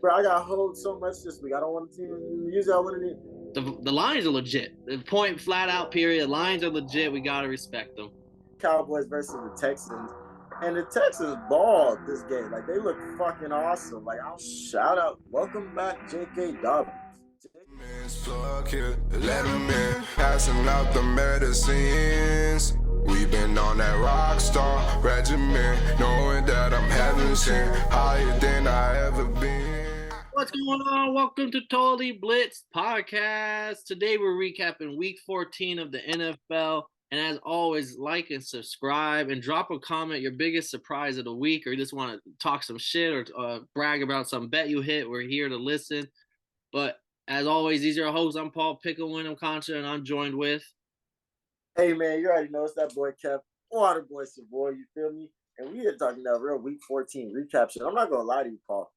Bro, I got hold so much this week. I don't want to even use that one. The lines are legit. The point flat out period. Lines are legit. We gotta respect them. Cowboys versus the Texans. And the Texans balled this game. Like, they look fucking awesome. Like, I'll shout out, welcome back, J.K. Dobbins. Plug here, let him in, passing out the medicines. We've been on that rock star regimen, knowing that I'm heaven sent, higher than I ever been. What's going on? Welcome to Totally Blitz Podcast. Today we're recapping Week 14 of the NFL. And as always, like and subscribe and drop a comment, your biggest surprise of the week, or you just want to talk some shit or brag about some bet you hit. We're here to listen. But as always, these are your hosts. I'm Paul Pickle, Wyndham Concha, and I'm joined with. Hey, man, you already know it's that boy Kev, Water Boy, some boy, you feel me? And we are talking about real Week 14 recap shit. I'm not going to lie to you, Paul.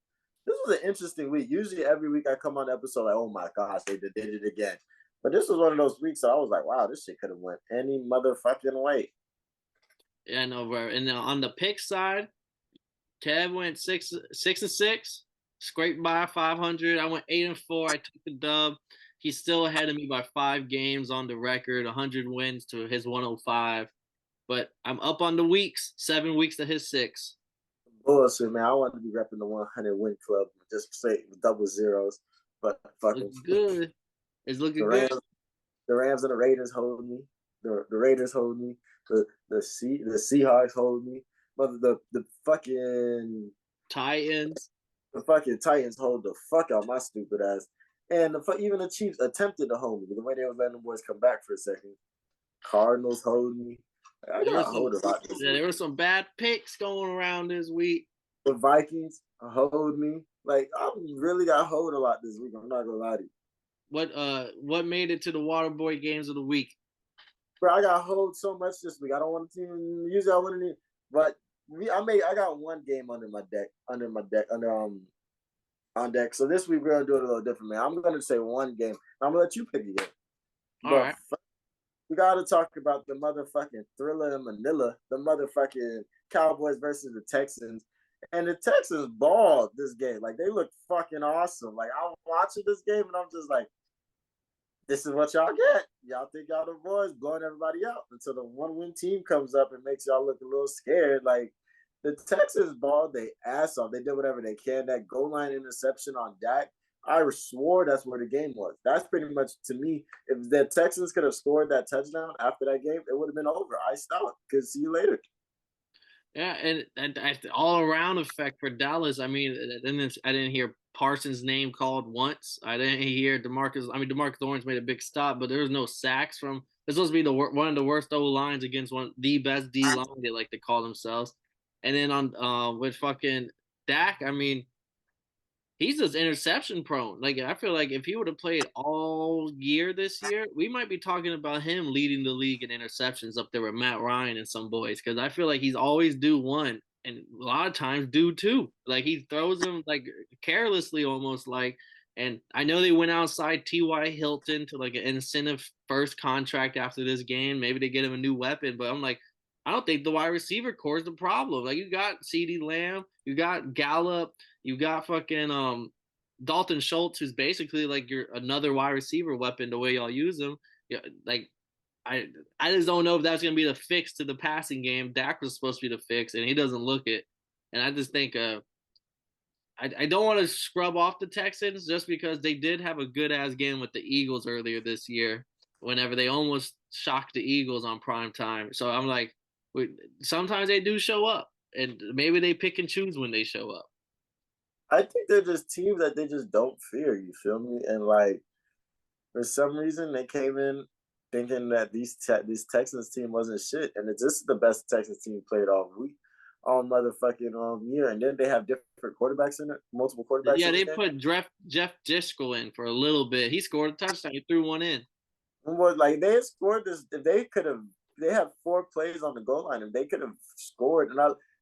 This was an interesting week. Usually every week I come on the episode like, oh my gosh, they did it again. But this was one of those weeks, so I was like, wow, this shit could have went any motherfucking way. Yeah, no, bro. And on the pick side, Kev went 6-6, scraped by 500. I went 8-4. I took the dub. He's still ahead of me by 5 games on the record, 100 wins to his 105. But I'm up on the weeks, 7 weeks to his 6. Bullshit, man. I want to be repping the 100 win club, just say double zeros. But fucking Looking good. It's looking the good. Rams and the Raiders hold me. The Raiders hold me. The Seahawks hold me. But the fucking Titans. The fucking Titans hold the fuck out my stupid ass. And even the Chiefs attempted to hold me. The way they was letting the boys come back for a second. Cardinals hold me. I got hold a lot this week. There were some bad picks going around this week. The Vikings hold me. Like, I really got hold a lot this week. I'm not gonna lie to you. What made it to the Waterboy games of the week? Bro, I got hold so much this week. I don't want to even use that one, but I got one game on deck. So this week we're gonna do it a little different, man. I'm gonna say one game. I'm gonna let you pick a game. All right. We gotta talk about the motherfucking thriller in Manila, the motherfucking Cowboys versus the Texans. And the Texans balled this game. Like, they look fucking awesome. Like, I'm watching this game and I'm just like, this is what y'all get. Y'all think y'all the boys blowing everybody out until the 1-win team comes up and makes y'all look a little scared. Like, the Texans balled their ass off. They did whatever they can. That goal line interception on Dak, I swore that's where the game was. That's pretty much, to me, if the Texans could have scored that touchdown after that game, it would have been over. I stopped. Because see you later. Yeah, and all around effect for Dallas. I mean, I didn't hear Parsons' name called once. I didn't hear DeMarcus. I mean, DeMarcus Lawrence made a big stop, but there was no sacks from. It's supposed to be one of the worst O lines against the best D line, they like to call themselves. And then on with fucking Dak, I mean, he's just interception prone. Like, I feel like if he would have played all year this year, we might be talking about him leading the league in interceptions up there with Matt Ryan and some boys. Because I feel like he's always due one, and a lot of times due two. Like, he throws them like carelessly, almost like. And I know they went outside T.Y. Hilton to like an incentive first contract after this game. Maybe they get him a new weapon, but I'm like, I don't think the wide receiver core is the problem. Like, you got CeeDee Lamb, you got Gallup, you got fucking Dalton Schultz, who's basically like your another wide receiver weapon the way y'all use him. Yeah, like I just don't know if that's gonna be the fix to the passing game. Dak was supposed to be the fix, and he doesn't look it. And I just think I don't want to scrub off the Texans just because they did have a good ass game with the Eagles earlier this year, whenever they almost shocked the Eagles on prime time. So I'm like, sometimes they do show up, and maybe they pick and choose when they show up. I think they're just teams that they just don't fear. You feel me? And like, for some reason, they came in thinking that these Texans team wasn't shit, and this is the best Texans team played all week, all motherfucking year. And then they have different quarterbacks in it, multiple quarterbacks. Yeah, in they the put Jeff Driscoll in for a little bit. He scored a touchdown. He threw one in. Was like they had scored this. If they could have, they had 4 plays on the goal line, and they could have scored.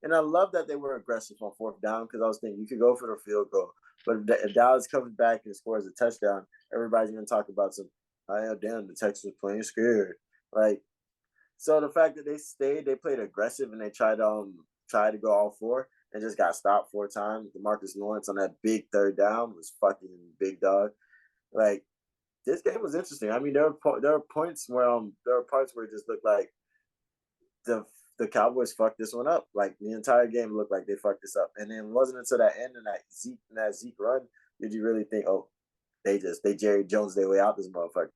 And I love that they were aggressive on 4th down, because I was thinking you could go for the field goal, but if Dallas comes back and scores a touchdown, everybody's gonna talk about some. Oh damn, the Texans playing scared. Like, so the fact that they played aggressive and they tried to go all 4. and just got stopped 4 times. DeMarcus Lawrence on that big third down was fucking big dog. Like, this game was interesting. I mean, there were points where there were parts where it just looked like the Cowboys fucked this one up. Like, the entire game looked like they fucked this up. And then it wasn't until that end and that Zeke run did you really think, oh, they Jerry Jones their way out this motherfucker.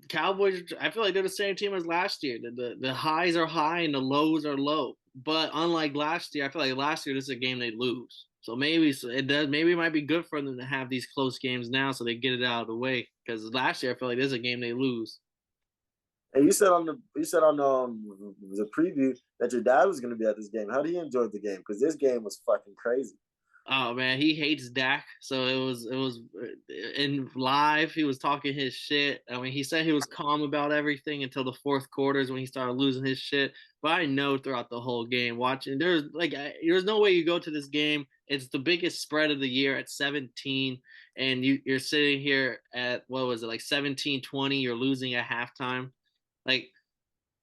Cowboys, I feel like they're the same team as last year. The highs are high and the lows are low. But unlike last year, I feel like last year this is a game they lose. So maybe it might be good for them to have these close games now, so they get it out of the way. Because last year I feel like this is a game they lose. And you said on the preview that your dad was going to be at this game. How did he enjoy the game? Because this game was fucking crazy. Oh man, he hates Dak. So it was in live. He was talking his shit. I mean, he said he was calm about everything until the fourth quarters when he started losing his shit. But I know throughout the whole game, watching, there's no way you go to this game. It's the biggest spread of the year at 17, and you're sitting here at what was it, like 17-20? You're losing at halftime. Like,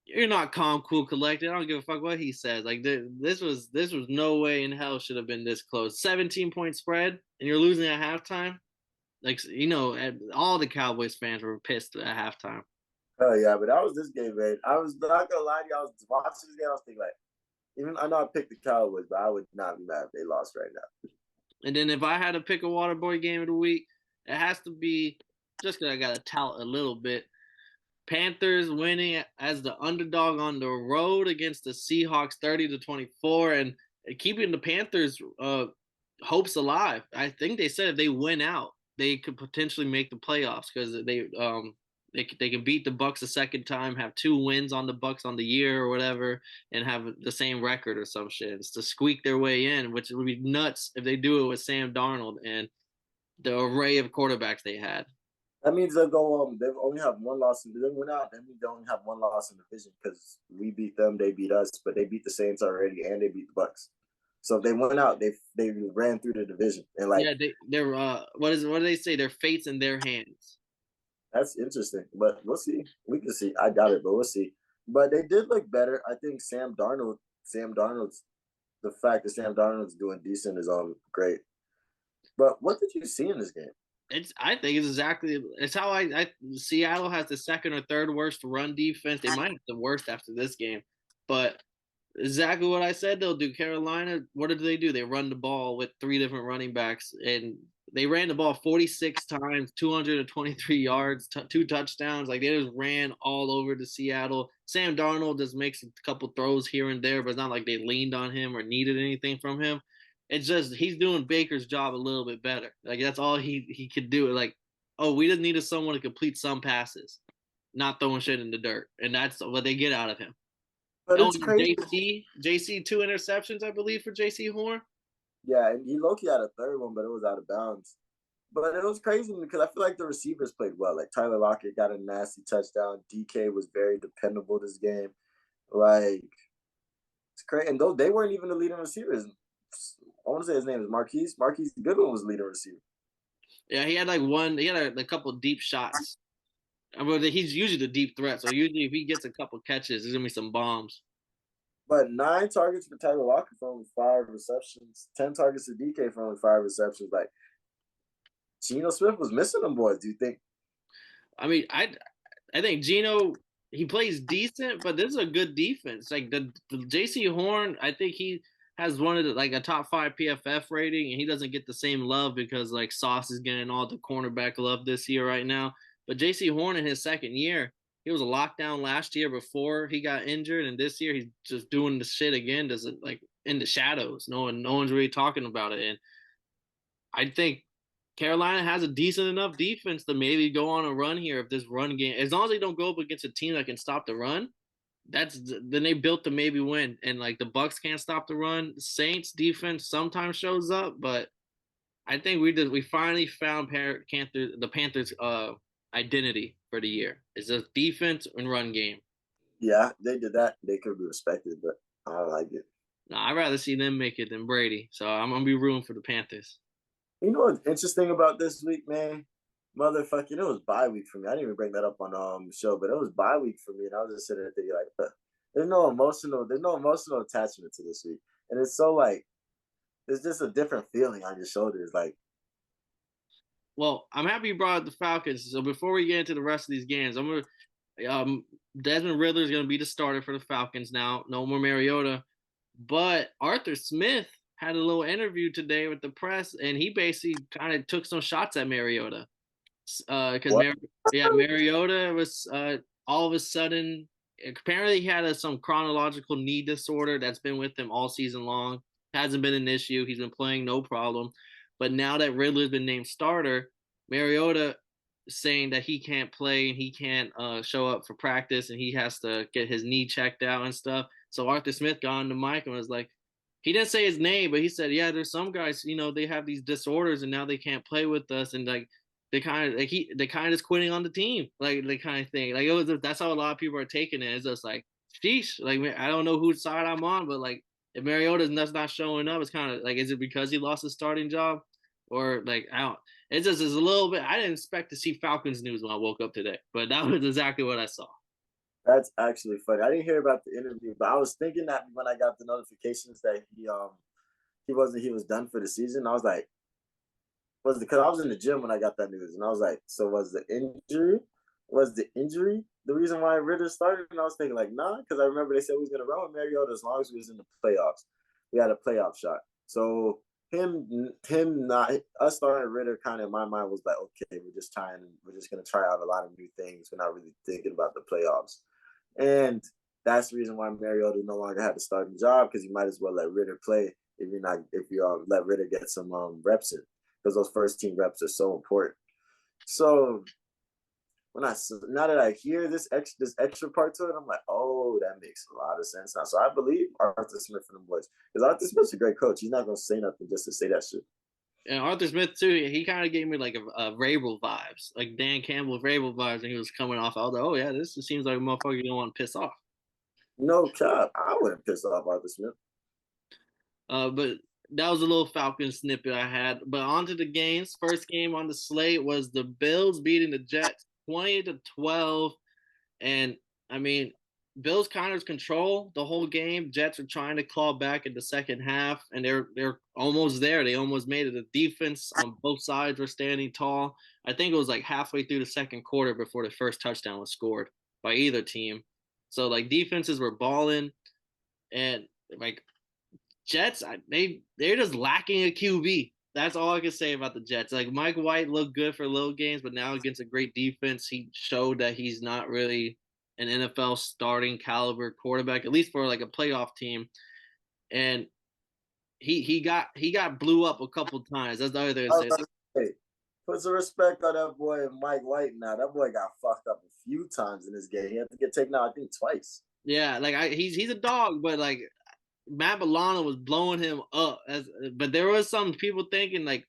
you're not calm, cool, collected. I don't give a fuck what he says. Like, this was no way in hell should have been this close. 17-point spread, and you're losing at halftime. Like, all the Cowboys fans were pissed at halftime. Oh yeah, but that was this game, man. I was not gonna lie to you. I was watching this game. I was thinking, like, even I know I picked the Cowboys, but I would not be mad if they lost right now. And then if I had to pick a Waterboy game of the week, it has to be, just because I got to tout a little bit, Panthers winning as the underdog on the road against the Seahawks 30-24 and keeping the Panthers hopes alive. I think they said if they win out, they could potentially make the playoffs because they can beat the Bucks a second time, have 2 wins on the Bucks on the year or whatever, and have the same record or some shit. It's to squeak their way in, which would be nuts if they do it with Sam Darnold and the array of quarterbacks they had. That means they'll go. They only have one loss. If they win out, that means they only have one loss in the division because we beat them, they beat us, but they beat the Saints already and they beat the Bucks. So if they went out, they ran through the division and like they're what do they say? Their fate's in their hands. That's interesting, but we'll see. We can see. I doubt it, but we'll see. But they did look better. I think the fact that Sam Darnold's doing decent is great. But what did you see in this game? I think it's how Seattle has the second or third worst run defense. They might have the worst after this game, but exactly what I said they'll do. Carolina, what did they do? They run the ball with 3 different running backs, and they ran the ball 46 times, 223 yards, 2 touchdowns. Like, they just ran all over the Seattle. Sam Darnold just makes a couple throws here and there, but it's not like they leaned on him or needed anything from him. It's just he's doing Baker's job a little bit better. Like, that's all he could do. Like, oh, we just needed someone to complete some passes, not throwing shit in the dirt, and that's what they get out of him. But it's crazy. JC 2 interceptions, I believe, for JC Horn. Yeah, and he low-key had a third one, but it was out of bounds. But it was crazy because I feel like the receivers played well. Like, Tyler Lockett got a nasty touchdown. DK was very dependable this game. Like, it's crazy. And they weren't even the leading receivers. I want to say his name is Marquise. Marquise Goodwin was the leading receiver. Yeah, he had a couple deep shots. I mean, he's usually the deep threat. So usually if he gets a couple catches, there's going to be some bombs. But 9 targets for Tyler Lockett for only 5 receptions. 10 targets to DK for only 5 receptions. Like, Geno Smith was missing them boys, do you think? I mean, I think Geno, he plays decent, but this is a good defense. Like, the JC Horn, I think he has one of a top 5 PFF rating, and he doesn't get the same love because, like, Sauce is getting all the cornerback love this year right now. But JC Horn in his second year, he was a lockdown last year before he got injured, and this year he's just doing the shit again, like in the shadows. No one's really talking about it. And I think Carolina has a decent enough defense to maybe go on a run here if this run game, as long as they don't go up against a team that can stop the run. Then they built to maybe win. And like, the Bucks can't stop the run. Saints defense sometimes shows up, but I think we finally found the Panthers identity for the year. It's just defense and run game. Yeah, they did that. They could be respected, but I don't like it. No, I'd rather see them make it than Brady. So I'm gonna be rooting for the Panthers. You know what's interesting about this week, man? Motherfucking, it was bye week for me. I didn't even bring that up on the show, but it was bye week for me, and I was just sitting there thinking like, there's no emotional attachment to this week, and it's so like, it's just a different feeling on your shoulders. Like, Well, I'm happy you brought up the Falcons. So before we get into the rest of these games, I'm gonna Desmond Riddler is gonna be the starter for the Falcons now. No more Mariota, but Arthur Smith had a little interview today with the press, and he basically kind of took some shots at Mariota. Because Mariota was all of a sudden apparently he had some chronological knee disorder that's been with him all season long. Hasn't been an issue. He's been playing no problem. But now that Ridler's been named starter, Mariota saying that he can't play and he can't show up for practice and he has to get his knee checked out and stuff. So Arthur Smith got on the mic and was like, he didn't say his name, but he said, yeah, there's some guys, they have these disorders and now they can't play with us. And like, they kind of just quitting on the team, like the kind of thing. Like that's how a lot of people are taking it. It's just like, sheesh. Like I don't know whose side I'm on, but like if Mariota's not showing up, it's kind of like, is it because he lost his starting job, or like I don't. It's just a little bit. I didn't expect to see Falcons news when I woke up today, but that was exactly what I saw. That's actually funny. I didn't hear about the interview, but I was thinking that when I got the notifications that he was done for the season, I was like, because I was in the gym when I got that news, and I was like, so was the injury the reason why Ritter started? And I was thinking like, nah, because I remember they said we was gonna run with Mariota as long as we was in the playoffs. We had a playoff shot. So him not us starting Ritter kind of in my mind was like, okay, we're just gonna try out a lot of new things. We're not really thinking about the playoffs. And that's the reason why Mariota no longer had the starting job, because you might as well let Ritter play if you let Ritter get some reps in, because those first team reps are so important. So now that I hear this extra part to it, I'm like, oh, that makes a lot of sense now. So I believe Arthur Smith and the boys, because Arthur Smith's a great coach. He's not gonna say nothing just to say that shit. And Arthur Smith too, he kind of gave me like a Vrabel vibes, like Dan Campbell Vrabel vibes, and he was coming off. I was like, oh yeah, this seems like a motherfucker you don't want to piss off. No cap, I wouldn't piss off Arthur Smith. But that was a little Falcon snippet I had. But on to the games. First game on the slate was the Bills beating the Jets 20-12. And I mean, Bills kind of control the whole game. Jets are trying to claw back in the second half, and they're almost there. They almost made it. The defense on both sides were standing tall. I think it was like halfway through the second quarter before the first touchdown was scored by either team. So like defenses were balling, and like Jets, they're just lacking a QB. That's all I can say about the Jets. Like Mike White looked good for little games, but now against a great defense, he showed that he's not really an NFL starting caliber quarterback, at least for like a playoff team. And he got blew up a couple times. That's the other thing to say. Hey, put some respect on that boy Mike White now. That boy got fucked up a few times in this game. He had to get taken out, I think, twice. Yeah, like he's a dog, but like Matt Milano was blowing him up. But there was some people thinking like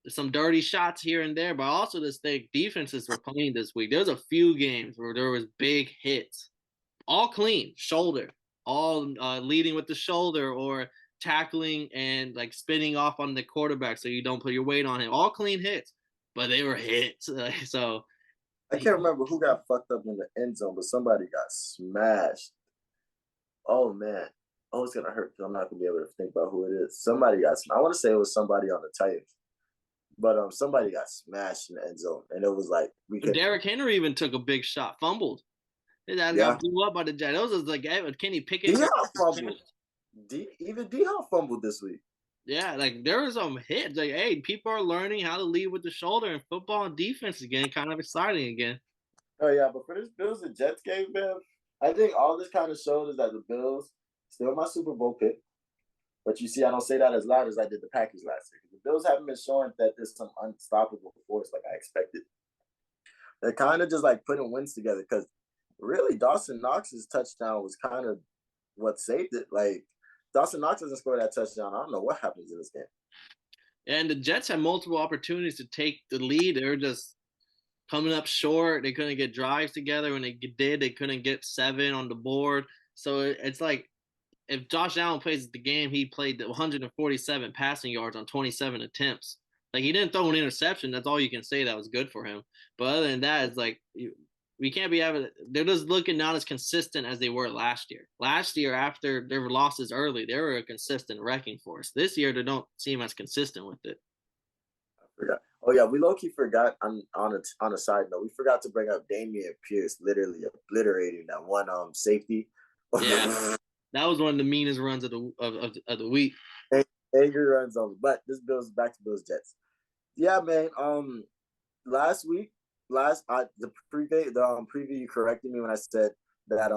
some dirty shots here and there, but I also just think defenses were playing this week. There's a few games where there was big hits, all clean, shoulder, all leading with the shoulder or tackling and like spinning off on the quarterback so you don't put your weight on him. All clean hits, but they were hits. So I can't remember who got fucked up in the end zone, but somebody got smashed. Oh man. Oh, it's gonna hurt because I'm not gonna be able to think about who it is. Somebody got smashed. I want to say it was somebody on the Titans, but somebody got smashed in the end zone, and it was like Derrick Henry even took a big shot, fumbled. His ass got blew up by the Jets. Those was like Kenny Pickett. Fumbled. Even D-Hop fumbled this week. Yeah, like there was some hits. Like, hey, people are learning how to lead with the shoulder in football and defense again. Kind of exciting again. Oh yeah, but for this Bills and Jets game, man, I think all this kind of shows is that the Bills still my Super Bowl pick. But you see, I don't say that as loud as I did the Packers last year. The Bills haven't been showing that there's some unstoppable force like I expected. They're kind of just like putting wins together, because really Dawson Knox's touchdown was kind of what saved it. Like Dawson Knox doesn't score that touchdown, I don't know what happens in this game. And the Jets had multiple opportunities to take the lead. They were just coming up short. They couldn't get drives together. When they did, they couldn't get 7 on the board. So it's like, if Josh Allen plays the game, he played 147 passing yards on 27 attempts. Like, he didn't throw an interception. That's all you can say that was good for him. But other than that, it's like We can't be having. They're just looking not as consistent as they were last year. Last year, after their losses early, they were a consistent wrecking force. This year, they don't seem as consistent with it. I forgot. Oh yeah, we low key forgot on a side note. We forgot to bring up Damian Pierce literally obliterating that one safety. Yeah, that was one of the meanest runs of the week. Angry runs over. But this Bills back to Bills Jets. Yeah, man. Last week, the preview you corrected me when I said that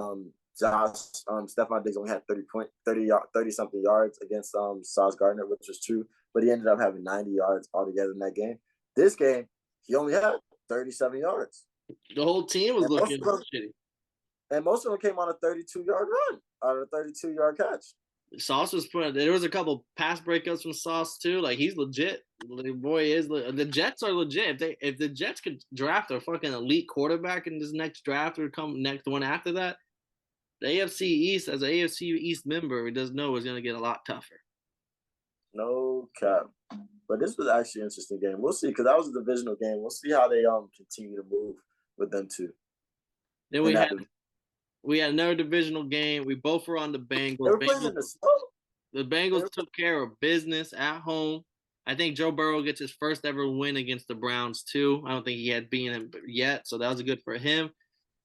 Stephon Diggs only had 30 something yards against Sauce Gardner, which was true, but he ended up having 90 yards altogether in that game. This game, he only had 37 yards. The whole team was looking shitty. And most of them came on a 32-yard run, on a 32-yard catch. Sauce was put. There was a couple pass breakups from Sauce too. Like he's legit. The boy is. The Jets are legit. If the Jets could draft a fucking elite quarterback in this next draft or come next one after that, the AFC East as an AFC East member, he does know is going to get a lot tougher. No cap. But this was actually an interesting game. We'll see because that was a divisional game. We'll see how they continue to move with them too. Then we had another divisional game. We both were on the Bengals. They were playing in the snow. The Bengals took care of business at home. I think Joe Burrow gets his first ever win against the Browns too. I don't think he had beaten him yet, so that was good for him.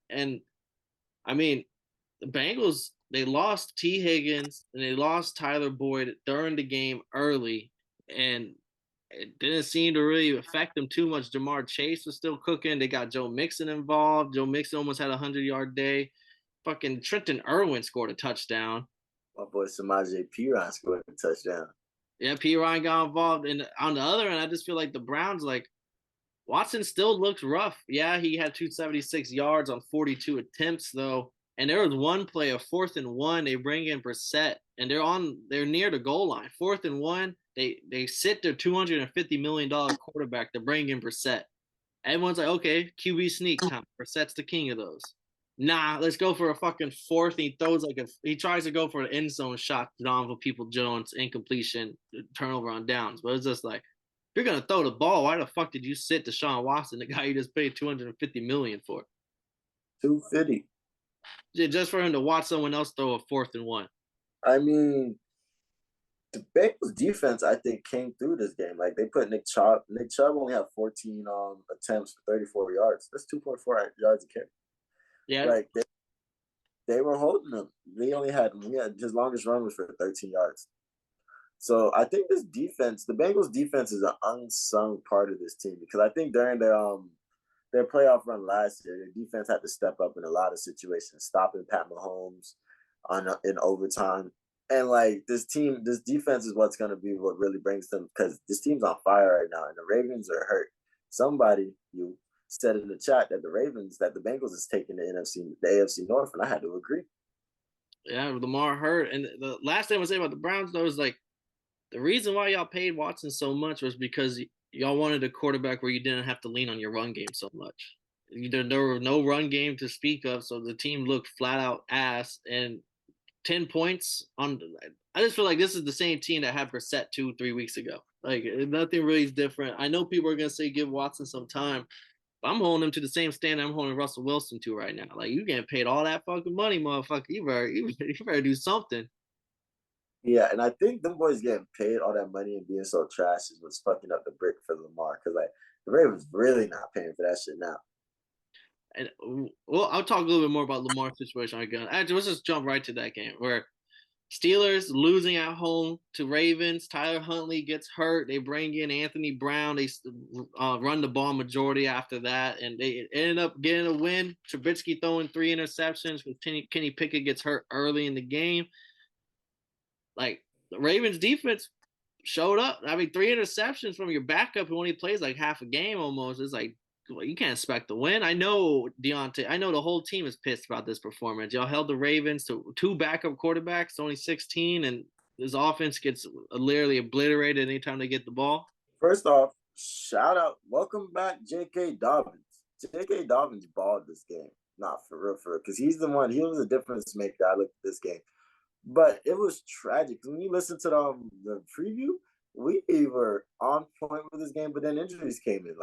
And I mean, the Bengals, they lost T. Higgins and they lost Tyler Boyd during the game early, and it didn't seem to really affect them too much. Jamar Chase was still cooking. They got Joe Mixon involved. Joe Mixon almost had a 100-yard day. Fucking Trenton Irwin scored a touchdown. My boy Samaje Perine scored a touchdown. Yeah, Perine got involved. And on the other end, I just feel like the Browns, like, Watson still looks rough. Yeah, he had 276 yards on 42 attempts, though. And there was one play, a 4th and 1. They bring in Brissett, and they're near the goal line. 4th and 1, they sit their $250 million quarterback to bring in Brissett. Everyone's like, okay, QB sneak time. Brissett's the king of those. Nah, let's go for a fucking 4th. He tries to go for an end zone shot to Donovan Peoples-Jones, incompletion, turnover on downs. But it's just like, if you're gonna throw the ball, why the fuck did you sit Deshaun Watson, the guy you just paid $250 million for? $250. Yeah, just for him to watch someone else throw a 4th and 1. I mean, the Bengals defense, I think, came through this game. Like they put Nick Chubb. Nick Chubb only had 14 attempts for 34 yards. That's 2.4 yards a carry. Yeah. Like they were holding him. His longest run was for 13 yards. So I think this defense, the Bengals defense, is an unsung part of this team because I think during their playoff run last year, their defense had to step up in a lot of situations, stopping Pat Mahomes in overtime. And like this defense is what's going to be what really brings them because this team's on fire right now and the Ravens are hurt. Somebody said in the chat that the Bengals is taking the AFC North, and I had to agree. Yeah, Lamar hurt. And the last thing I was saying about the Browns, though, is like the reason why y'all paid Watson so much was because y'all wanted a quarterback where you didn't have to lean on your run game so much. There were no run game to speak of, so the team looked flat out ass. And 10 points on. I just feel like this is the same team that had Brissett 2-3 weeks ago. Like nothing really is different. I know people are gonna say give Watson some time. I'm holding him to the same standard I'm holding Russell Wilson to right now. Like, you getting paid all that fucking money, motherfucker. You better do something. Yeah, and I think them boys getting paid all that money and being so trash is what's fucking up the brick for Lamar. Because, like, the Ravens really not paying for that shit now. And, well, I'll talk a little bit more about Lamar's situation. Actually, let's just jump right to that game where Steelers losing at home to Ravens. Tyler Huntley gets hurt. They bring in Anthony Brown. They run the ball majority after that, and they ended up getting a win. Trubisky throwing 3 interceptions because Kenny Pickett gets hurt early in the game. Like, the Ravens defense showed up. I mean, 3 interceptions from your backup who only plays like half a game almost. It's like, well, you can't expect to win. I know Deontay. I know the whole team is pissed about this performance. Y'all held the Ravens to 2 backup quarterbacks, only 16, and this offense gets literally obliterated anytime they get the ball. First off, shout out, welcome back, J.K. Dobbins. J.K. Dobbins balled this game. Not for real, because he's the one. He was a difference maker. I looked at this game, but it was tragic. When you listen to the preview, we were on point with this game, but then injuries came in.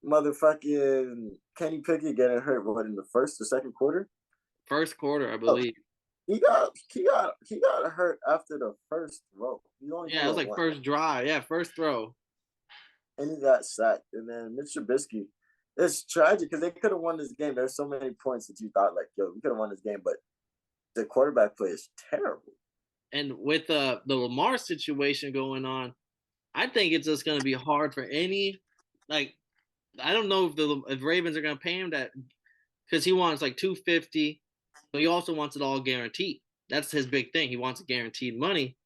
motherfucking Kenny Pickett getting hurt in the first or second quarter? First quarter, I Oh, believe. he got hurt after the first throw. He only Yeah, it threw was it like once. first drive. Yeah, first throw. And he got sacked. And then Mitch Trubisky, it's tragic because they could have won this game. There's so many points that you thought like, yo, we could have won this game, but the quarterback play is terrible. And with the Lamar situation going on, I think it's just going to be hard for any, like, I don't know if Ravens are going to pay him that, because he wants like 250, but he also wants it all guaranteed. That's his big thing. He wants guaranteed money.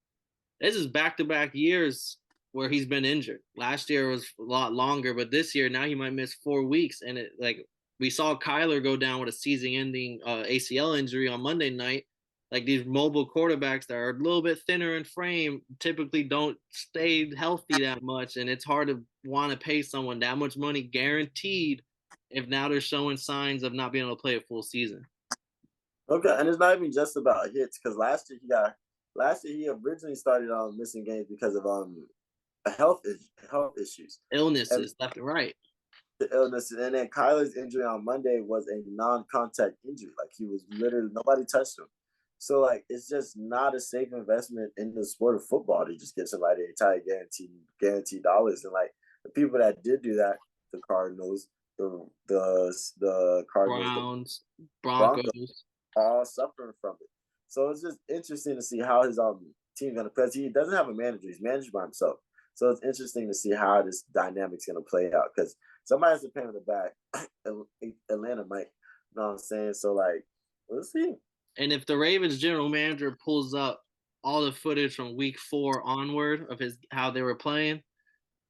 This is back-to-back years where he's been injured. Last year was a lot longer, but this year now he might miss 4 weeks. And it, like, we saw Kyler go down with a season-ending ACL injury on Monday night. Like, these mobile quarterbacks that are a little bit thinner in frame typically don't stay healthy that much, and it's hard to want to pay someone that much money guaranteed if now they're showing signs of not being able to play a full season. Okay, and it's not even just about hits because last year he originally started missing games because of health issues, Illnesses left and right. the illness, and then Kyler's injury on Monday was a non-contact injury. Like he was literally nobody touched him. So like it's just not a safe investment in the sport of football to just give somebody the entire guaranteed dollars. And like the people that did do that, the Cardinals, the Cardinals, Browns, Broncos. all suffering from it. So it's just interesting to see how his team's gonna play. He doesn't have a manager; he's managed by himself. So it's interesting to see how this dynamic's gonna play out because somebody has to pay him the back. Atlanta might, you know what I'm saying? So like, we'll see. And if the Ravens general manager pulls up all the footage from week 4 onward of how they were playing,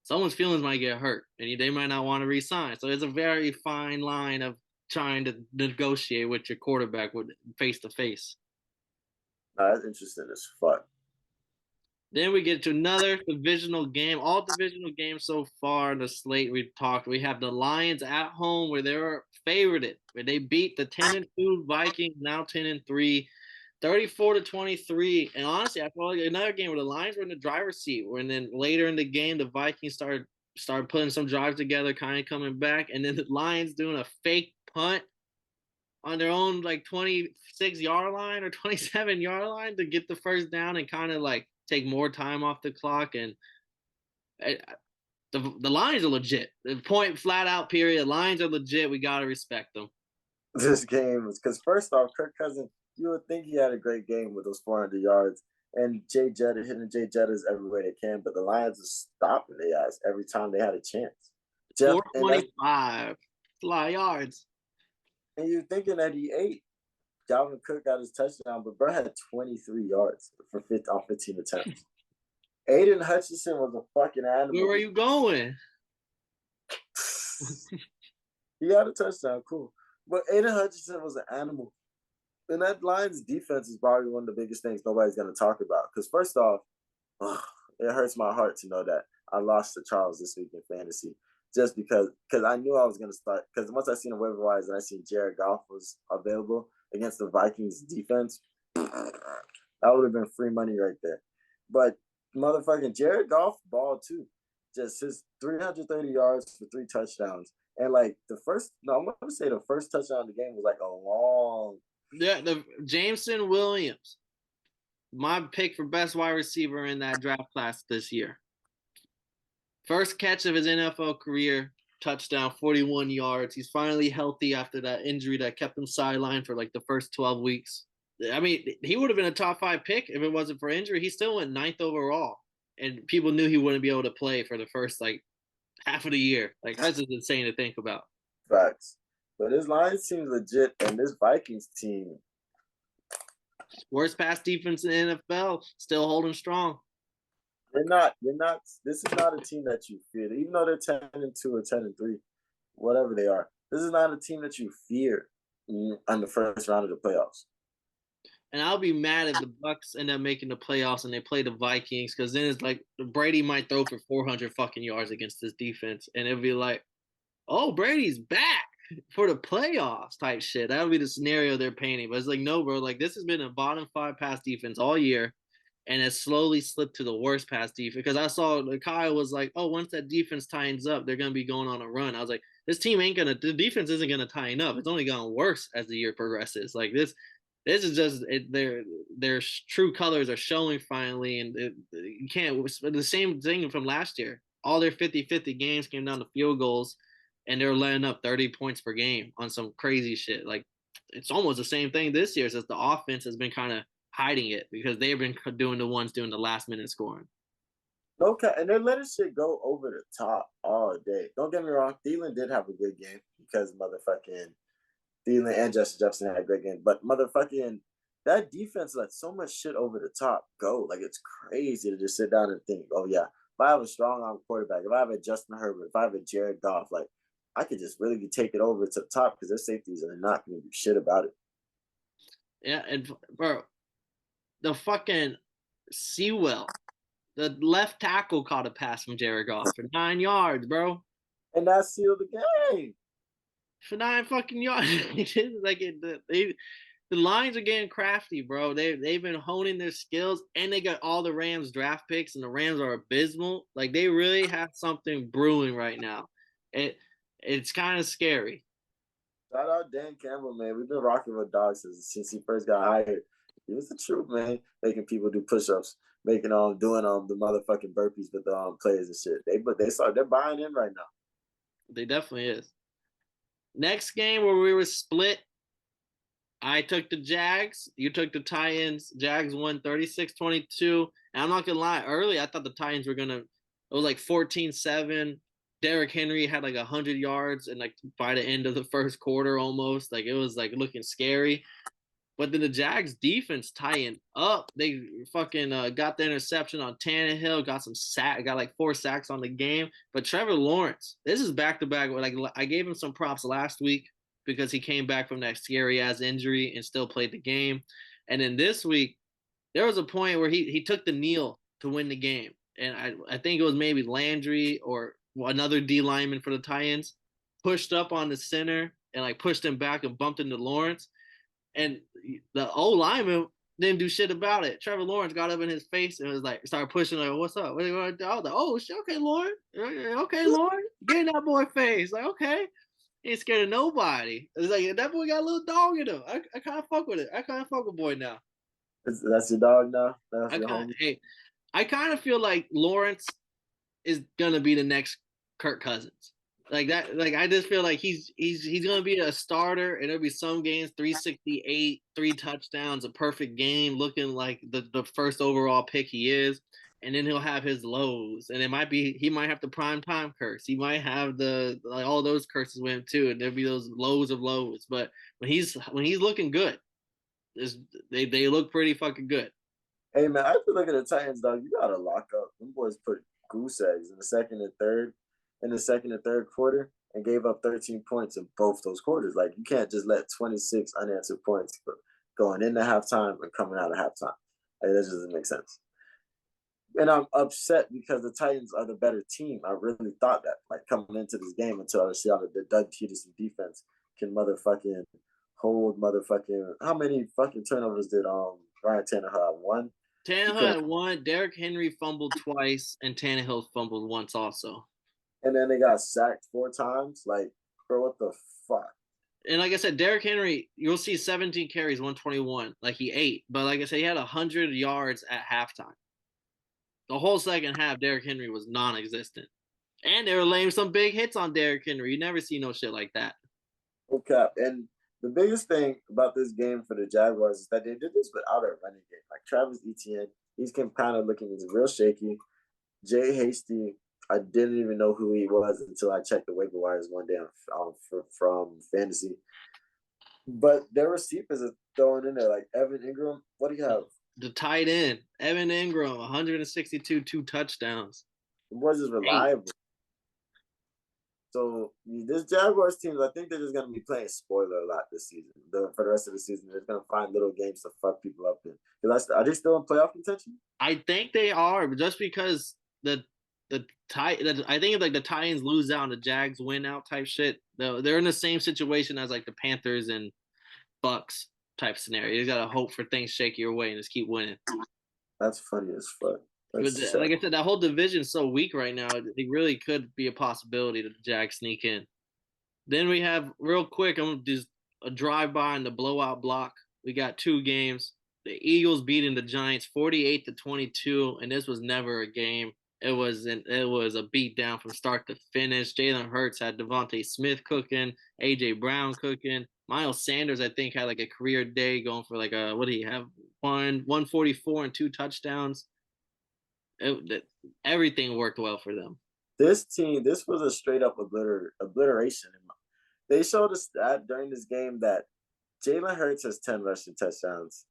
someone's feelings might get hurt and they might not want to re-sign. So it's a very fine line of trying to negotiate with your quarterback with face to face. That's interesting as fuck. Then we get to another divisional game. All divisional games so far in the slate we've talked. We have the Lions at home where they were favorited, where they beat the 10-2 Vikings, now 10-3, 34-23. And honestly, I felt like another game where the Lions were in the driver's seat. And then later in the game, the Vikings started putting some drives together, kind of coming back. And then the Lions doing a fake punt on their own like 26-yard line or 27-yard line to get the first down and kind of like take more time off the clock. And the Lions are legit. The point flat out period. Lions are legit. We got to respect them. This game was because first off, Kirk Cousins, you would think he had a great game with those 400 yards. And Jay Jettas hitting Jay Jettas every way they can, but the Lions are stopping their ass every time they had a chance. 425. A lot of yards. And you're thinking that he ate. Dalvin Cook got his touchdown, but bro had 23 yards on 15 attempts. Aiden Hutchinson was a fucking animal. Where were you going? He had a touchdown, cool. But Aiden Hutchinson was an animal. And that Lions defense is probably one of the biggest things nobody's going to talk about. Because first off, it hurts my heart to know that I lost to Charles this week in fantasy. Just because I knew I was going to start. Because once I seen the waiver wires and I seen Jared Goff was available against the Vikings defense, that would have been free money right there. But motherfucking Jared Goff balled too. Just his 330 yards for 3 touchdowns. And like I'm going to say the first touchdown of the game was like a long. Yeah, the Jameson Williams, my pick for best wide receiver in that draft class this year. First catch of his NFL career, touchdown, 41 yards. He's finally healthy after that injury that kept him sidelined for like the first 12 weeks. I mean, he would have been a top 5 pick if it wasn't for injury. He still went 9th overall, and people knew he wouldn't be able to play for the first like half of the year. Like, that's just insane to think about. Facts. But this Lions team legit, and this Vikings team. Worst pass defense in the NFL, still holding strong. You're not. This is not a team that you fear. Even though they're 10-2 or 10-3, whatever they are, this is not a team that you fear on the first round of the playoffs. And I'll be mad if the Bucs end up making the playoffs and they play the Vikings, because then it's like Brady might throw for 400 fucking yards against this defense, and it'll be like, oh, Brady's back for the playoffs type shit. That'll be the scenario they're painting. But it's like, no, bro. Like, this has been a bottom 5 pass defense all year, and it slowly slipped to the worst pass defense. Because I saw Kyle was like, "Oh, once that defense tightens up, they're gonna be going on a run." I was like, "This team ain't gonna. The defense isn't gonna tighten up. It's only gotten worse as the year progresses. Like this." This is just their true colors are showing finally, and you can't. The same thing from last year. All their 50-50 games came down to field goals, and they were letting up 30 points per game on some crazy shit. Like it's almost the same thing this year. It's just the offense has been kind of hiding it because they've been doing the last minute scoring. Okay, and they're letting shit go over the top all day. Don't get me wrong, Thielen did have a good game because motherfucking Thielen and Justin Jefferson had a great game, but motherfucking that defense let so much shit over the top go. Like it's crazy to just sit down and think, oh yeah, if I have a strong arm quarterback, if I have a Justin Herbert, if I have a Jared Goff, like I could just really take it over to the top because their safeties are not going to do shit about it. Yeah, and bro, the fucking Sewell, the left tackle caught a pass from Jared Goff for 9 yards, bro. And that sealed the game. For 9 fucking yards. Like the lines are getting crafty, bro. They've been honing their skills, and they got all the Rams draft picks, and the Rams are abysmal. Like they really have something brewing right now. It's kind of scary. Shout out Dan Campbell, man. We've been rocking with dogs since he first got hired. He was the truth, man. Making people do push-ups, making doing the motherfucking burpees with the players and shit. They're buying in right now. They definitely is. Next game where we were split, I took the Jags. You took the Titans. Jags won 36-22. And I'm not going to lie. Early, I thought the Titans were going to – it was like 14-7. Derrick Henry had like 100 yards and like by the end of the first quarter almost. Like it was like looking scary. But then the Jags defense tightened up. They fucking got the interception on Tannehill, got like 4 sacks on the game. But Trevor Lawrence, this is back-to-back. Like I gave him some props last week because he came back from that scary-ass injury and still played the game. And then this week, there was a point where he took the kneel to win the game. And I think it was maybe Landry or another D lineman for the Titans pushed up on the center and like pushed him back and bumped into Lawrence. And the old lineman didn't do shit about it. Trevor Lawrence got up in his face and was like, started pushing, like, what's up? What are you going to do? I was like, oh, shit, okay, Lauren. Okay, Lauren. Get in that boy's face. Like, okay. He ain't scared of nobody. It's like, that boy got a little dog in him. I kind of fuck with it. I kind of fuck with boy now. That's your dog now? That's your homie? I kind of feel like Lawrence is going to be the next Kirk Cousins. Like that, like I just feel like he's gonna be a starter, and there'll be some games 368, 3 touchdowns, a perfect game, looking like the first overall pick he is, and then he'll have his lows, and he might have the prime time curse, he might have the like all those curses with him too, and there'll be those lows of lows. But when he's looking good, they look pretty fucking good. Hey man, I have to look at the Titans, dog. You gotta lock up. Them boys put goose eggs in the second and third quarter and gave up 13 points in both those quarters. Like you can't just let 26 unanswered points going into halftime and coming out of halftime. Like, that just doesn't make sense. And I'm upset because the Titans are the better team. I really thought that, like coming into this game, until I see how the Doug Peterson defense can motherfucking hold motherfucking. How many fucking turnovers did Ryan Tannehill have? 1? Tannehill had 1. Derrick Henry fumbled twice, and Tannehill fumbled once also. And then they got sacked 4 times. Like, bro, what the fuck? And like I said, Derrick Henry, you'll see 17 carries, 121. Like he ate. But like I said, he had 100 yards at halftime. The whole second half, Derrick Henry was non-existent. And they were laying some big hits on Derrick Henry. You never see no shit like that. Okay. And the biggest thing about this game for the Jaguars is that they did this without a running game. Like Travis Etienne, he's kind of looking real shaky. Jay Hasty, I didn't even know who he was until I checked the waiver wires one day from fantasy. But their receivers are throwing in there, like Evan Ingram. What do you have? The tight end, Evan Ingram, 162, 2 touchdowns. The boys is reliable. So this Jaguars team, I think they're just gonna be playing spoiler a lot this season. For the rest of the season, they're gonna find little games to fuck people up in. Are they still in playoff contention? I think they are, but just because I think if like the Titans lose out and the Jags win out type shit, they're in the same situation as like the Panthers and Bucks type scenario. You gotta hope for things shake your way and just keep winning. That's funny as fuck. But That's like I said, that whole division's so weak right now. It really could be a possibility that the Jags sneak in. Then we have real quick. I'm gonna do a drive by in the blowout block. We got 2 games. The Eagles beating the Giants 48-22, and this was never a game. It was a beat down from start to finish. Jalen Hurts had Devontae Smith cooking, AJ Brown cooking. Miles Sanders, I think, had like a career day going for like a what did he have? 144 and 2 touchdowns. Everything worked well for them. this team. This was a straight up obliteration. They showed a stat during this game that Jalen Hurts has 10 rushing touchdowns.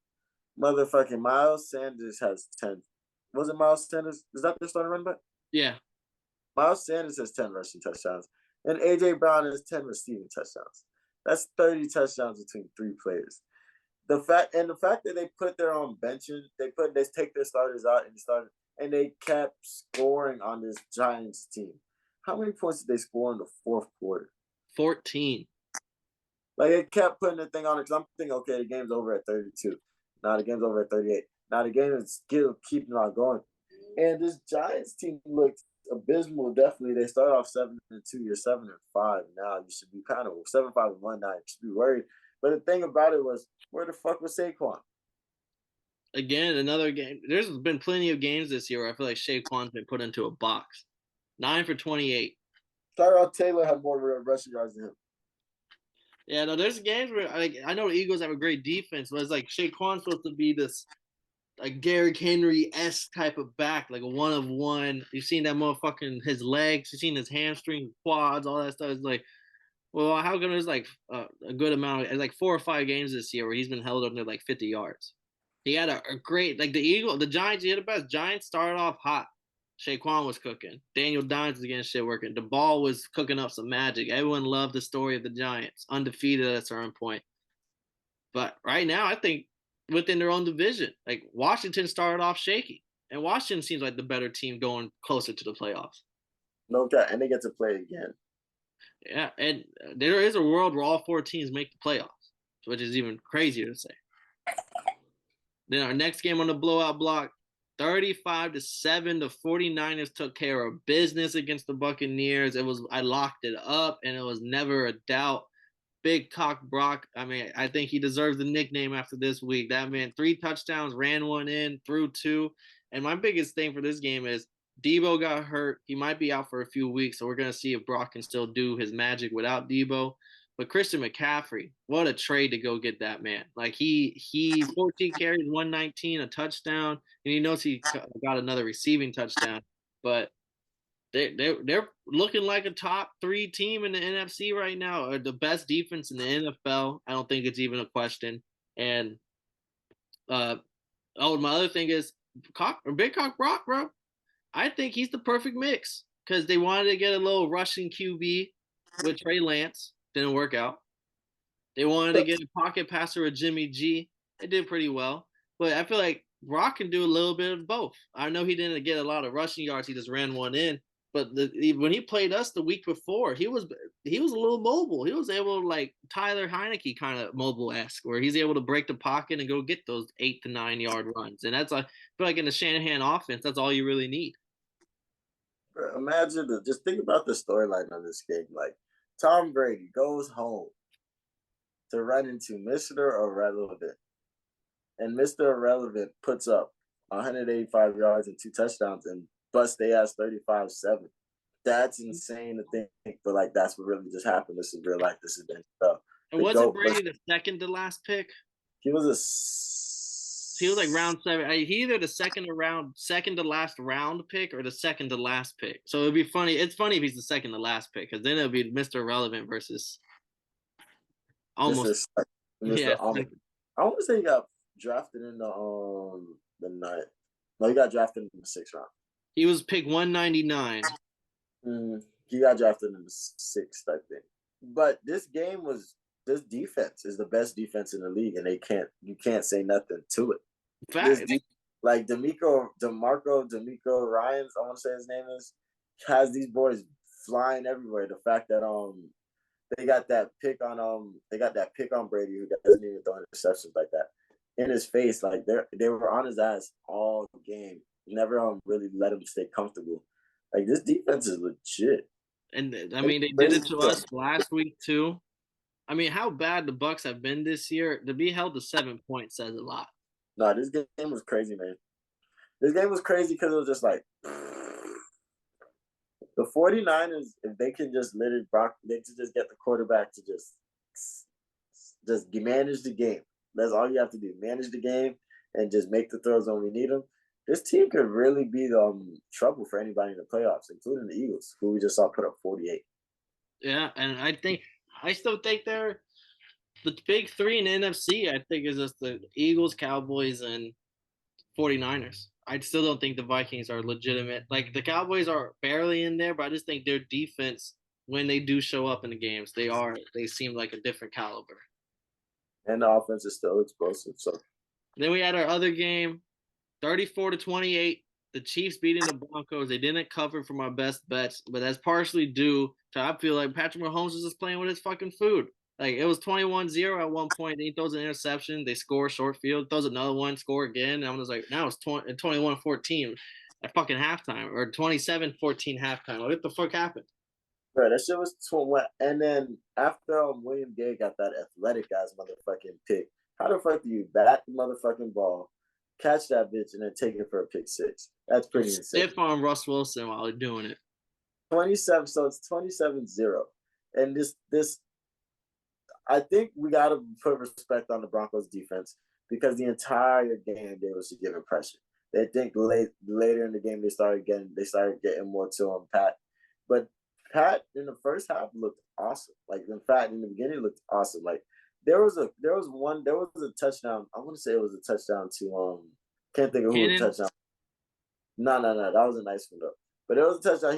Motherfucking Miles Sanders has 10. Was it Miles Sanders? Is that their starting running back? Yeah. Miles Sanders has 10 rushing touchdowns. And AJ Brown has 10 receiving touchdowns. That's 30 touchdowns between 3 players. The fact that they put their own benching, they take their starters out and they kept scoring on this Giants team. How many points did they score in the fourth quarter? 14. Like, it kept putting the thing on it because I'm thinking, okay, the game's over at 32. Now the game's over at 38. Now the game is still keeping on going. And this Giants team looked abysmal, definitely. They started off 7-2. You're 7-5 now. You should be kind of 7-5-1 now. You should be worried. But the thing about it was, where the fuck was Saquon? Again, another game. There's been plenty of games this year where I feel like Saquon's been put into a box. 9 for 28. Tyrod Taylor had more rushing yards than him. Yeah, no, there's games where I know the Eagles have a great defense, but it's like Saquon's supposed to be this like Derrick Henry-esque type of back, like a one of one. You've seen that motherfucking his legs, you've seen his hamstring, quads, all that stuff. It's like, well, how come there's like a good amount of like 4 or 5 games this year where he's been held under like 50 yards. He had a great like the Giants. He had the best. Giants started off hot. Saquon was cooking. Daniel Dimes was getting shit working. The ball was cooking up some magic. Everyone loved the story of the Giants, undefeated at a certain point. But right now, I think within their own division, like Washington started off shaky, and Washington seems like the better team going closer to the playoffs. No doubt, and they get to play again. Yeah, and there is a world where all 4 teams make the playoffs, which is even crazier to say. Then our next game on the blowout block, 35-7, the 49ers took care of business against the Buccaneers. I locked it up, and it was never a doubt. Big Cock Brock, I mean, I think he deserves the nickname after this week. That man, 3 touchdowns, ran 1 in, threw 2. And my biggest thing for this game is Debo got hurt. He might be out for a few weeks, so we're going to see if Brock can still do his magic without Debo. But Christian McCaffrey, what a trade to go get that man. Like he 14 carries, 119, a touchdown, and he knows he got another receiving touchdown. But they're looking like a top 3 team in the NFC right now, or the best defense in the NFL. I don't think it's even a question. And my other thing is Big Cock Brock, bro. I think he's the perfect mix because they wanted to get a little Russian QB with Trey Lance. Didn't work out. They wanted to get a pocket passer with Jimmy G. It did pretty well. But I feel like Brock can do a little bit of both. I know he didn't get a lot of rushing yards. He just ran 1 in. But when he played us the week before, he was a little mobile. He was able to, like, Tyler Heineke kind of mobile-esque, where he's able to break the pocket and go get those 8 to 9 yard runs. And that's, I feel like in the Shanahan offense, that's all you really need. Imagine, just think about the storyline on this game. Like, Tom Brady goes home to run into Mr. Irrelevant. And Mr. Irrelevant puts up 185 yards and 2 touchdowns and busts their ass 35-7. That's insane to think, but like that's what really just happened. This is real life. This is NFL. And wasn't Brady the second to last pick? He was like round 7. He either the second to last round pick or the second to last pick. So it'd be funny. It's funny if he's the second to last pick because then it'll be Mr. Irrelevant versus almost. Mr. I want to say he got drafted in the 9th. No, he got drafted in the 6th round. He was pick 199. He got drafted in the 6th, I think. But this defense is the best defense in the league, and you can't say nothing to it. Like DeMarco Ryans, I want to say his name is, has these boys flying everywhere. The fact that they got that pick on Brady, who doesn't even throw interceptions like that. in his face. Like they were on his ass all game. Never really let him stay comfortable. Like this defense is legit. And I mean, they did it to us last week too. I mean, how bad the Bucks have been this year, to be held to 7 points says a lot. No, this game was crazy, man. This game was crazy because it was just like the 49ers, if they can just let it rock, they can just get the quarterback to just manage the game. That's all you have to do. Manage the game and just make the throws when we need them. This team could really be trouble for anybody in the playoffs, including the Eagles, who we just saw put up 48. Yeah, and I still think they're the big three in the NFC. I think is just the Eagles, Cowboys, and 49ers. I still don't think the Vikings are legitimate. Like the Cowboys are barely in there, but I just think their defense, when they do show up in the games, they seem like a different caliber. And the offense is still explosive. So then we had our other game, 34-28. The Chiefs beating the Broncos. They didn't cover for my best bets, but that's partially due to I feel like Patrick Mahomes is just playing with his fucking food. Like it was 21-0 at one point. Then he throws an interception. They score short field. Throws another one. Score again. And I was like, now it's 21-14 at fucking halftime or 27-14 halftime. Like, what the fuck happened? Bro, that shit was 21. And then after William Gay got that athletic ass motherfucking pick, how the fuck do you bat the motherfucking ball, catch that bitch, and then take it for a pick six? That's pretty insane. Stiff on Russ Wilson while they're doing it. 27. So it's 27-0. And this. I think we got to put respect on the Broncos defense because the entire game they was giving pressure. They think later in the game they started getting more to him, Pat. But Pat in the first half looked awesome. Like in fact, in the beginning looked awesome. Like there was a touchdown. I want to say it was a touchdown to can't think of who the touchdown. No, that was a nice one though. But it was a touchdown.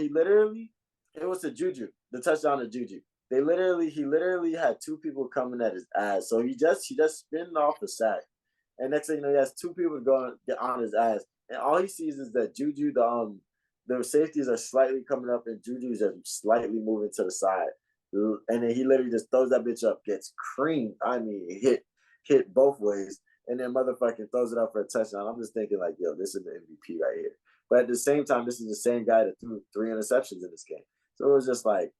It was to Juju. The touchdown to Juju. He literally had two people coming at his ass. So he just spinning off the sack. And next thing you know, he has two people going get on his ass. And all he sees is that Juju, the safeties are slightly coming up and Juju's just slightly moving to the side. And then he literally just throws that bitch up, gets creamed. I mean, hit both ways. And then motherfucking throws it up for a touchdown. I'm just thinking like, yo, this is the MVP right here. But at the same time, this is the same guy that threw 3 interceptions in this game. So it was just like,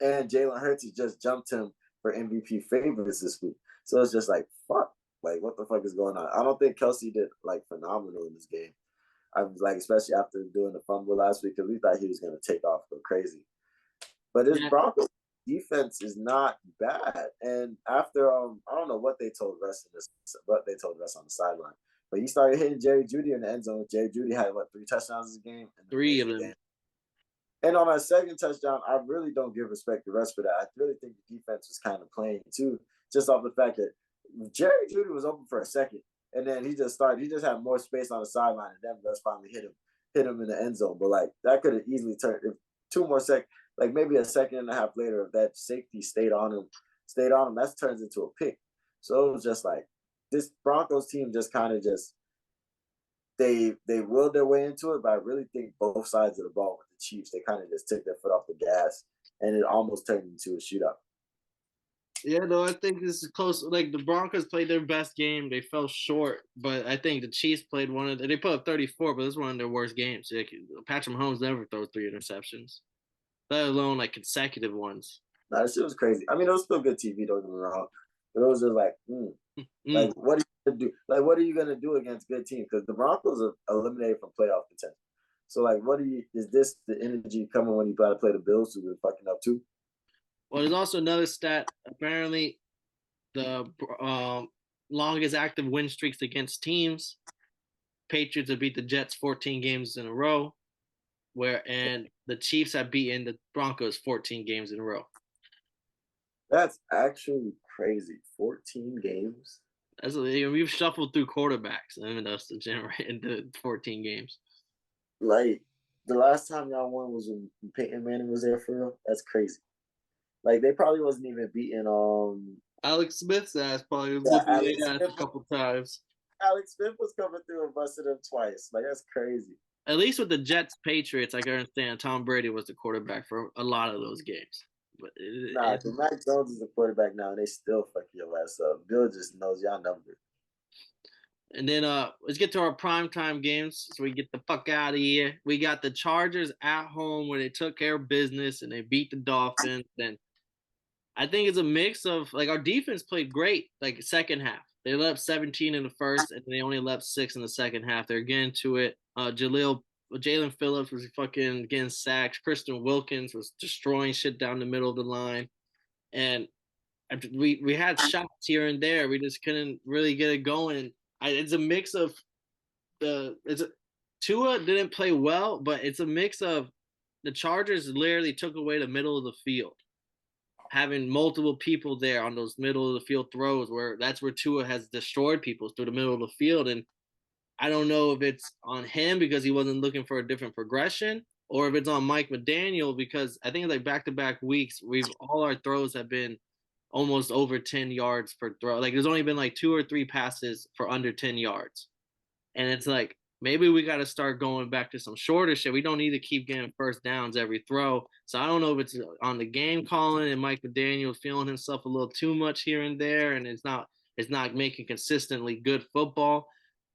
and Jalen Hurts just jumped him for MVP favorites this week. So it's just like, fuck. Like, what the fuck is going on? I don't think Kelsey did, like, phenomenal in this game. I was like, especially after doing the fumble last week, because we thought he was going to take off, go crazy. But his Broncos defense is not bad. And after, I don't know what they told Russ on the sideline. But he started hitting Jerry Jeudy in the end zone. Jerry Jeudy had, 3 touchdowns in the game? 3 of them. Game. And on our second touchdown, I really don't give respect to Russ for that. I really think the defense was kind of playing too, just off the fact that Jerry Jeudy was open for a second, and then he just had more space on the sideline, and then Russ finally hit him in the end zone. But like that could have easily turned if 2 more seconds, like maybe a second and a half later, if that safety stayed on him, that turns into a pick. So it was just like this Broncos team just kind of they willed their way into it, but I really think both sides of the ball with the Chiefs, they kind of just took their foot off the gas, and it almost turned into a shootout. Yeah, no, I think this is close. Like the Broncos played their best game, they fell short, but I think the Chiefs played they put up 34, but this is one of their worst games. Like, Patrick Mahomes never throws 3 interceptions, let alone like consecutive ones. Nah, this shit was crazy. I mean, it was still good TV, don't get me wrong, but it was just like, like what are you gonna do? Like, what are you gonna do against good teams? Because the Broncos are eliminated from playoff contention. So, like, is this the energy coming when you got to play the Bills who we're fucking up too? Well, there's also another stat. Apparently, the longest active win streaks against teams, Patriots have beat the Jets 14 games in a row, and the Chiefs have beaten the Broncos 14 games in a row. That's actually crazy. 14 games. We've shuffled through quarterbacks and us to generate into 14 games. Like the last time y'all won was when Peyton Manning was there for real. That's crazy. Like they probably wasn't even beating Alex Smith's ass probably was beating their ass a couple times. Alex Smith was coming through and busted him twice. Like that's crazy. At least with the Jets Patriots, I can understand Tom Brady was the quarterback for a lot of those games. But Mac Jones is the quarterback now, and they still fuck your ass up. Bill just knows y'all numbered. And then let's get to our primetime games so we get the fuck out of here. We got the Chargers at home where they took care of business and they beat the Dolphins. And I think it's a mix of like our defense played great, like second half. They left 17 in the first and they only left 6 in the second half. They're getting to it. Jalen Phillips was fucking getting sacked. Kristen Wilkins was destroying shit down the middle of the line. And we had shots here and there. We just couldn't really get it going. It's a mix of Tua didn't play well, but it's a mix of the Chargers literally took away the middle of the field, having multiple people there on those middle of the field throws where that's where Tua has destroyed people through the middle of the field. And I don't know if it's on him because he wasn't looking for a different progression, or if it's on Mike McDaniel because I think like back-to-back weeks all our throws have been almost over 10 yards per throw. Like there's only been like 2 or 3 passes for under 10 yards. And it's like maybe we got to start going back to some shorter shit. We don't need to keep getting first downs every throw. So I don't know if it's on the game calling and Mike McDaniel feeling himself a little too much here and there, and it's not making consistently good football,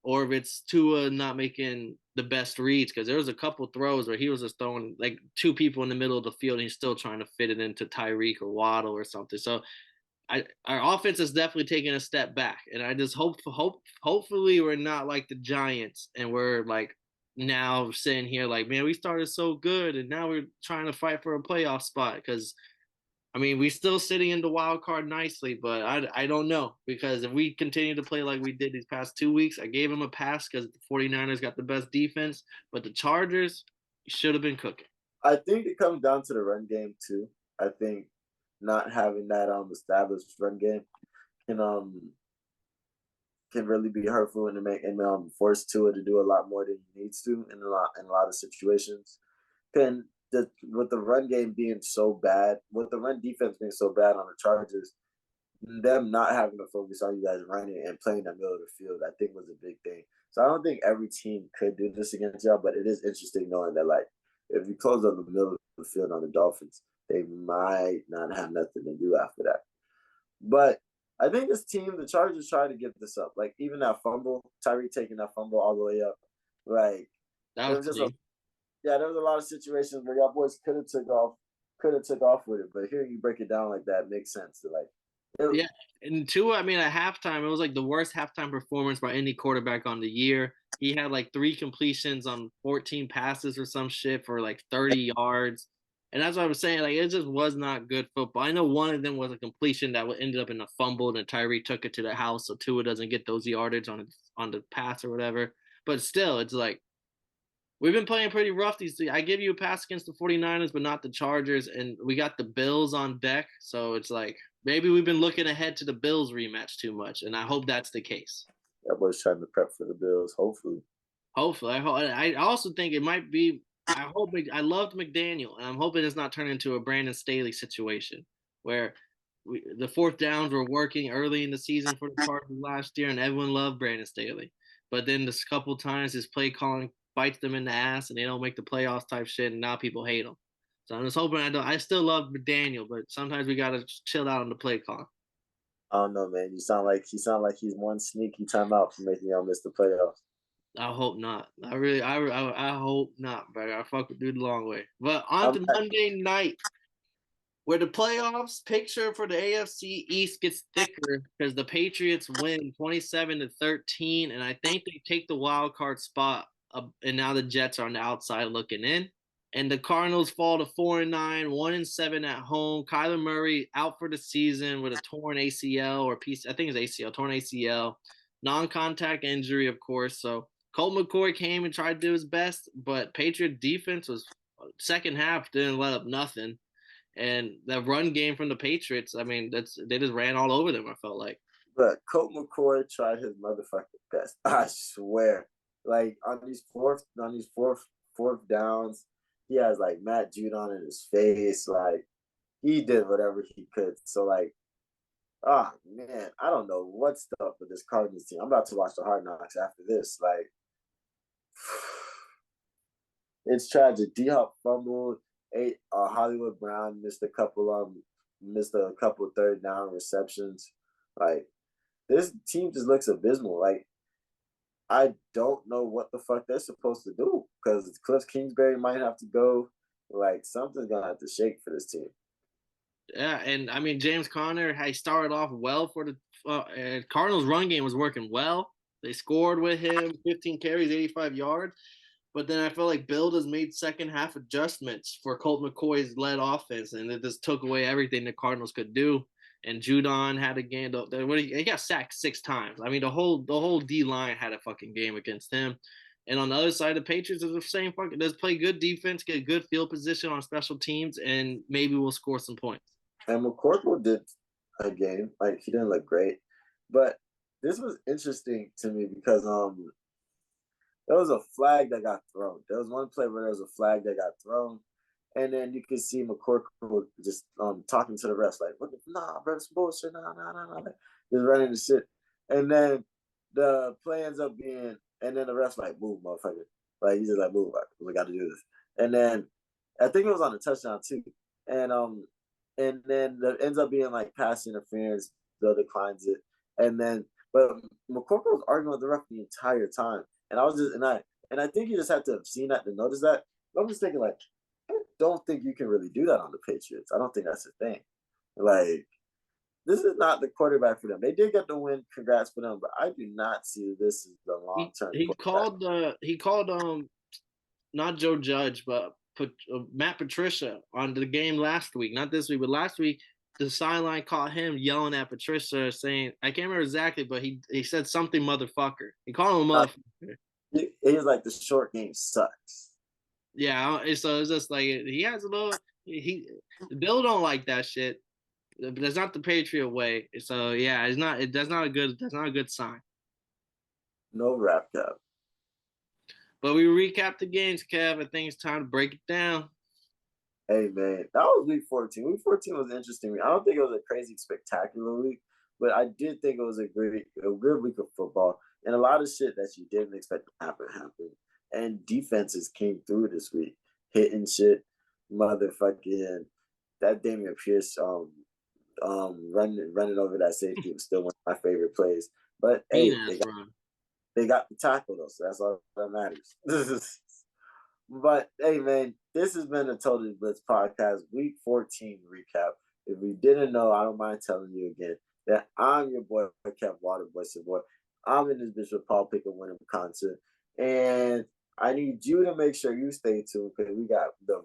or if it's Tua not making the best reads because there was a couple throws where he was just throwing like 2 people in the middle of the field and he's still trying to fit it into Tyreek or Waddle or something. So our offense is definitely taking a step back, and I just hopefully we're not like the Giants, and we're like now sitting here like, man, we started so good, and now we're trying to fight for a playoff spot. Because I mean, we still sitting in the wild card nicely, but I don't know because if we continue to play like we did these past 2 weeks, I gave them a pass because the 49ers got the best defense, but the Chargers should have been cooking. I think it comes down to the run game too. I think not having that established run game can really be hurtful and force Tua to do a lot more than he needs to in a lot of situations. With the run game being so bad, with the run defense being so bad on the Chargers, them not having to focus on you guys running and playing the middle of the field, I think was a big thing. So I don't think every team could do this against y'all, but it is interesting knowing that like if you close up the middle of the field on the Dolphins, they might not have nothing to do after that. But I think this team, the Chargers, tried to get this up. Like even that fumble, Tyreek taking that fumble all the way up, like That was just there was a lot of situations where y'all boys could have took off with it. But hearing you break it down like that makes sense. Yeah, and Tua, I mean, at halftime, it was like the worst halftime performance by any quarterback on the year. He had like 3 completions on 14 passes or some shit for like 30 yards. And that's what I was saying. Like, it just was not good football. I know one of them was a completion that ended up in a fumble, and Tyree took it to the house, so Tua doesn't get those yardage on the pass or whatever. But still, it's like we've been playing pretty rough these days. I give you a pass against the 49ers, but not the Chargers, and we got the Bills on deck. So it's like maybe we've been looking ahead to the Bills rematch too much, and I hope that's the case. That boy's trying to prep for the Bills, hopefully. I also think it might be. I loved McDaniel, and I'm hoping it's not turned into a Brandon Staley situation where the 4th downs were working early in the season for the Cardinals last year, and everyone loved Brandon Staley. But then this couple times his play calling bites them in the ass, and they don't make the playoffs type shit, and now people hate him. So I'm just hoping I still love McDaniel, but sometimes we gotta chill out on the play call. I don't know, man. You sound like he's one sneaky timeout for making y'all miss the playoffs. I hope not. I hope not, but I fuck with dude the long way. But on to Monday night, where the playoffs picture for the AFC East gets thicker because the Patriots win 27-13, and I think they take the wild card spot. And now the Jets are on the outside looking in. And the Cardinals fall to 4-9, 1-7 at home. Kyler Murray out for the season with a torn ACL or piece. I think it's ACL, torn ACL, non-contact injury, of course. So Colt McCoy came and tried to do his best, but Patriot defense was second half didn't let up nothing. And the run game from the Patriots, I mean, they just ran all over them. I felt like. But Colt McCoy tried his motherfucking best. I swear. Like on these fourth downs, he has like Matt Judon in his face. Like he did whatever he could. So like, man, I don't know what's up with this Cardinals team. I'm about to watch the Hard Knocks after this. Like, it's tragic. D-Hop fumbled. Hollywood Brown missed a couple 3rd down receptions. Like this team just looks abysmal. Like I don't know what the fuck they're supposed to do because Cliff Kingsbury might have to go. Like something's gonna have to shake for this team. Yeah, and I mean James Conner, he started off well for the Cardinals' run game was working well. They scored with him, 15 carries, 85 yards. But then I feel like Bill has made second half adjustments for Colt McCoy's led offense, and it just took away everything the Cardinals could do. And Judon had a game. He got sacked 6 times. I mean, the whole D line had a fucking game against him. And on the other side, the Patriots are the same fucking. Let's play good defense, get good field position on special teams, and maybe we'll score some points. And McCorkle did a game. Like he didn't look great, but this was interesting to me because there was a flag that got thrown. There was one play where there was a flag that got thrown, and then you could see McCorkle just talking to the refs like, "Nah, bro, it's bullshit. Nah." Just running the shit, and then the play ends up being, and then the refs like, "Move, motherfucker!" Like he's just like, "Move, we got to do this." And then I think it was on a touchdown too, and then there ends up being like pass interference. Bill declines it, but McCorkle was arguing with the ref the entire time. And I was just, and I think you just have to have seen that to notice that. I'm just thinking, like, I don't think you can really do that on the Patriots. I don't think that's a thing. Like, this is not the quarterback for them. They did get the win. Congrats for them, but I do not see this as the long term. He called not Joe Judge, but Matt Patricia on the game last week. Not this week, but last week. The sideline caught him yelling at Patricia, saying, I can't remember exactly, but he said something motherfucker. He called him a motherfucker. He was like, the short game sucks. Yeah, so it's just like he has a little. Bill don't like that shit, but that's not the Patriot way. So yeah, that's not a good sign. No wrap cap. But we recapped the games, Kev. I think it's time to break it down. Hey, man, that was week 14. Week 14 was interesting. I don't think it was a crazy, spectacular week, but I did think it was a good week of football. And a lot of shit that you didn't expect to happen happened. And defenses came through this week, hitting shit. Motherfucking that Damian Pierce running over that safety was still one of my favorite plays. But hey, they got the tackle though, so that's all that matters. But hey, man, this has been a Totally Blitz podcast, week 14 recap. If we didn't know, I don't mind telling you again that I'm your boy, Kev Waterboy Savoy. I'm in this bitch with Paul Pickett winning concert, and I need you to make sure you stay tuned because we got the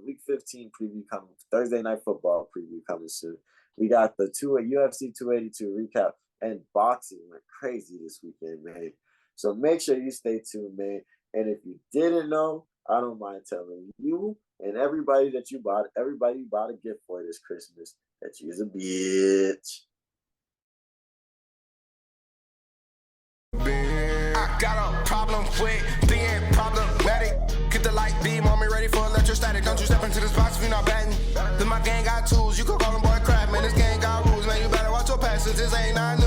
week 15 preview coming, Thursday Night Football preview coming soon. We got the UFC 282 recap, and boxing went crazy this weekend, man. So make sure you stay tuned, man. And if you didn't know, I don't mind telling you and everybody you bought a gift for this Christmas that you's a bitch. I got a problem with being problematic. Get the light beam on me, ready for electrostatic. Don't you step into this box if you're not batting. Then my gang got tools, you can call them boy crap, man. This gang got rules, man. You better watch your passes. This ain't nothing new.